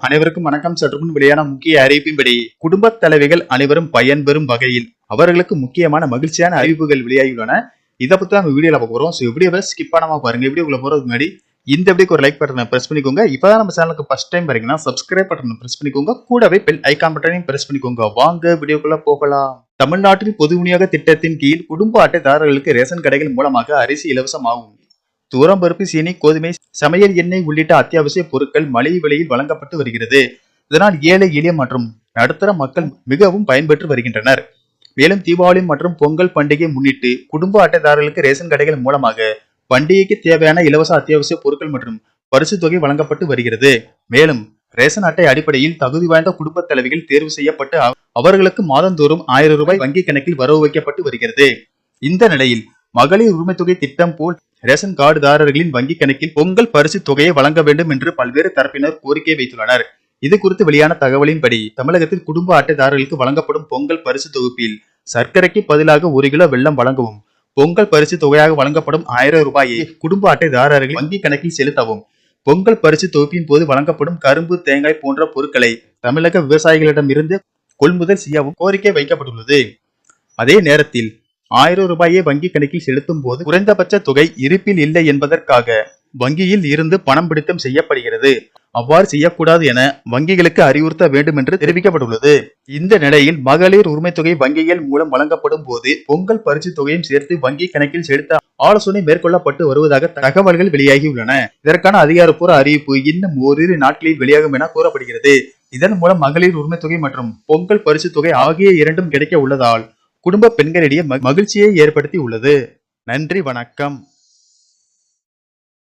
அனைவருக்கும் வணக்கம். சற்றுமுன் வெளியான முக்கிய அறிவிப்பின்படி குடும்ப தலைவிகள் அனைவரும் பயன்பெறும் வகையில் அவர்களுக்கு முக்கியமான மகிழ்ச்சியான அறிவிப்புகள் வெளியாகியுள்ளன. இதை பத்தி நம்ம வீடியோல பார்க்க போறோம். வீடியோவை ஸ்கிப் பண்ணாம பாருங்க. வீடியோக்குள்ள போறதுக்கு முன்னாடி இந்த வீடியோக்கு ஒரு லைக் பட்டனை பிரஸ் பண்ணிக்கோங்க. இப்பதான் நம்ம சேனலுக்கு ஃபர்ஸ்ட் டைம் பாருங்கன்னா சப்ஸ்கிரைப் பட்டனை பிரஸ் பண்ணிக்கோங்க. கூடவே பெல் ஐகான் பட்டனையும் பிரஸ் பண்ணிக்கோங்க. வாங்க வீடியோக்குள்ள போகலாம். தமிழ்நாட்டில் பொது விநியோக திட்டத்தின் கீழ் குடும்ப அட்டைதாரர்களுக்கு ரேஷன் கடைகள் மூலமாக அரிசி இலவசமாகும். தூரம் பருப்பு, சீனி, கோதுமை, சமையல் எண்ணெய் உள்ளிட்ட அத்தியாவசிய பொருட்கள் மலிவு விலையில் வழங்கப்பட்டு வருகிறது. இதனால் ஏழை எளிய மற்றும் நடுத்தர மக்கள் மிகவும் பயன்பெற்று வருகின்றனர். மேலும் தீபாவளி மற்றும் பொங்கல் பண்டிகை முன்னிட்டு குடும்ப அட்டைதாரர்களுக்கு ரேஷன் கடைகள் மூலமாக பண்டிகைக்கு தேவையான இலவச அத்தியாவசிய பொருட்கள் மற்றும் பரிசு தொகை வழங்கப்பட்டு வருகிறது. மேலும் ரேஷன் அட்டை அடிப்படையில் தகுதி வாய்ந்த குடும்ப தலைவிகள் தேர்வு செய்யப்பட்டு அவர்களுக்கு மாதந்தோறும் 1000 ரூபாய் வங்கி கணக்கில் வரவு வைக்கப்பட்டு வருகிறது. இந்த நிலையில் மகளிர் உரிமை தொகை திட்டம் போல் ரேஷன் கார்டுதாரர்களின் வங்கி கணக்கில் பொங்கல் பரிசு தொகையை வழங்க வேண்டும் என்று பல்வேறு தரப்பினர் கோரிக்கை வைத்துள்ளனர். இது குறித்து வெளியான தகவலின்படி தமிழகத்தில் குடும்ப அட்டைதாரர்களுக்கு வழங்கப்படும் பொங்கல் பரிசு தொகுப்பில் சர்க்கரைக்கு பதிலாக 1 கிலோ வெல்லம் வழங்கவும், பொங்கல் பரிசு தொகையாக வழங்கப்படும் 1000 ரூபாயை குடும்ப அட்டைதாரர்கள் வங்கி கணக்கில் செலுத்தவும், பொங்கல் பரிசு தொகுப்பின் போது வழங்கப்படும் கரும்பு, தேங்காய் போன்ற பொருட்களை தமிழக விவசாயிகளிடமிருந்து கொள்முதல் செய்யவும் கோரிக்கை வைக்கப்பட்டுள்ளது. அதே நேரத்தில் 1000 ரூபாயை வங்கி கணக்கில் செலுத்தும் போது குறைந்தபட்ச தொகை இருப்பில் இல்லை என்பதற்காக வங்கியில் இருந்து பணம் பிடித்தம் செய்யப்படுகிறது. அவ்வாறு செய்யக்கூடாது என வங்கிகளுக்கு அறிவுறுத்த வேண்டும் என்று தெரிவிக்கப்பட்டுள்ளது. இந்த நிலையில் மகளிர் உரிமை தொகை வங்கிகள் மூலம் வழங்கப்படும் போது பொங்கல் பரிசு தொகையும் சேர்த்து வங்கி கணக்கில் செலுத்த ஆலோசனை மேற்கொள்ளப்பட்டு வருவதாக தகவல்கள் வெளியாகியுள்ளன. இதற்கான அதிகாரப்பூர்வ அறிவிப்பு இன்னும் ஓரிரு நாட்களில் வெளியாகும் என கூறப்படுகிறது. இதன் மூலம் மகளிர் உரிமை தொகை மற்றும் பொங்கல் பரிசு தொகை ஆகிய இரண்டும் கிடைக்க உள்ளதால் குடும்ப பெண்களிடையே மகிழ்ச்சியை ஏற்படுத்தி உள்ளது. நன்றி, வணக்கம்.